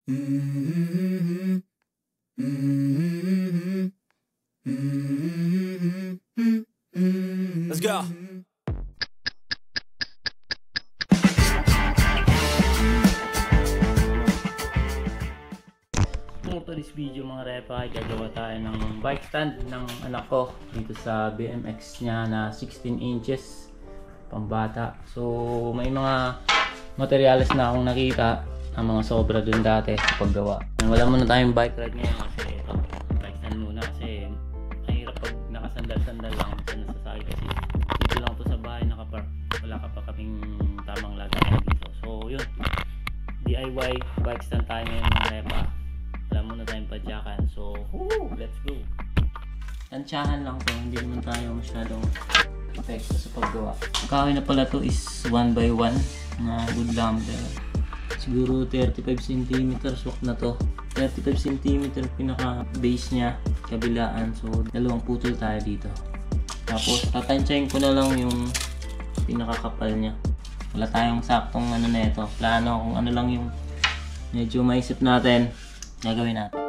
Let's go. For today's video mga repa, gagawa tayo ng bike stand ng anak ko dito sa BMX niya na 16 inches pambata. So may mga materyales na akong nakita ang mga sobra dun dati sa paggawa. Wala muna tayong bike ride ngayon kasi ito, bike stand muna kasi mahirap pag nakasandal-sandal lang sa nasasakay kasi dito lang to sa bahay nakapark. Wala ka pa kaming tamang lagayan dito. So yun, DIY bike stand tayo ngayon mga repa. Wala muna tayong padyakan. So let's go. Tansyahan lang to, hindi naman tayo masyadong epekto sa paggawa. Ang kahoy na pala to is 1x1 na wood lumber. Siguro 35 cm wak na to. 35 cm pinaka base niya, kabilaan. So dalawang putol tayo dito. Tapos tatansyahin ko na lang yung pinakakapal niya. Wala tayong saktong ano na ito. Plano kung ano lang yung medyo maisip natin, gagawin natin.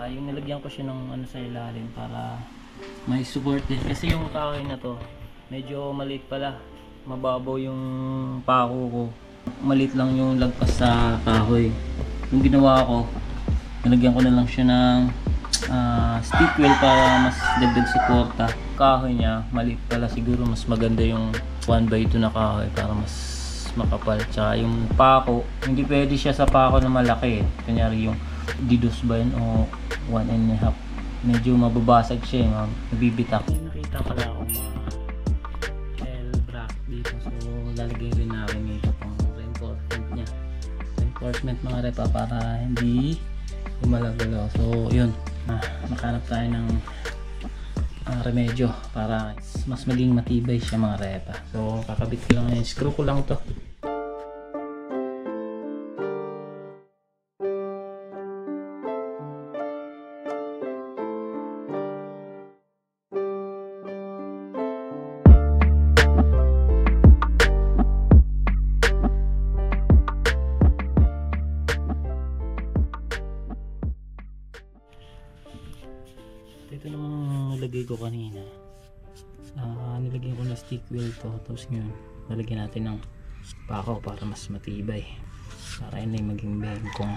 Yung nilagyan ko siya ng ano sa ilalim para may support din kasi yung kahoy na to medyo maliit pala, mababaw yung pako ko, maliit lang yung lagpas sa kahoy. Yung ginawa ko, nilagyan ko na lang siya ng stick wheel para mas dagdag suporta. Kahoy niya maliit pala, siguro mas maganda yung 1x2 na kahoy para mas makapal. Tsaka yung pako, hindi pwede siya sa pako na malaki eh. Kanyari yung didos ba yun o 1.5, medyo mababasag siya yung nabibitak. Nakita pala akong mga L-bracket dito, so lalagay rin namin ito pang reinforcement nya, reinforcement mga repa para hindi gumalagalaw. So yun, nakanap tayo ng remedyo para mas maging matibay siya mga repa. So kakabit ko lang yun, screw ko lang to. Ito namang nilagay ko kanina, nilagyan ko na stick wheel to, tapos ngayon nalagyan natin ng pako para mas matibay, para yun ay maging bengkong.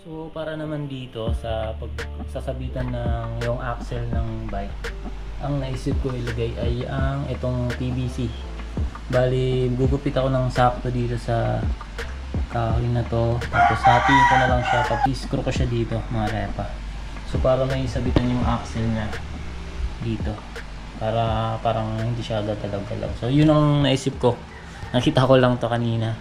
So para naman dito sa pagsasabitan ng yung axle ng bike, ang naisip ko ilagay ay ang itong PVC. Bali gugupit ako ng sakto dito sa kahoy na to, tapos hatiin ko na lang siya, tapos screw ko siya dito mga repa. So para may sabitan yung axle niya dito, para parang hindi siya gagalaw-galaw. So yun ang naisip ko, nakita ko lang to kanina.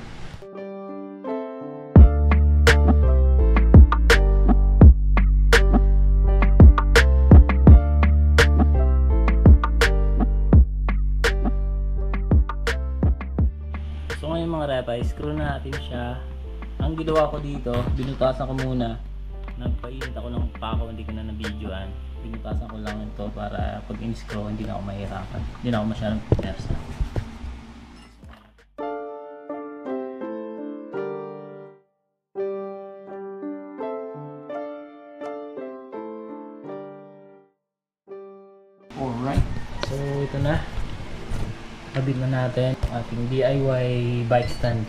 So ngayon mga repa, screw na natin siya. Ang ginawa ko dito, binutasan ko muna nagpainit ako ng pako, hindi ko na na-videoan. Pinutasan ko lang ito para pag in-screw hindi na ako mahirapan, hindi na ako masyadong pinersa. Alright, so ito na, kabit na natin ang ating DIY bike stand.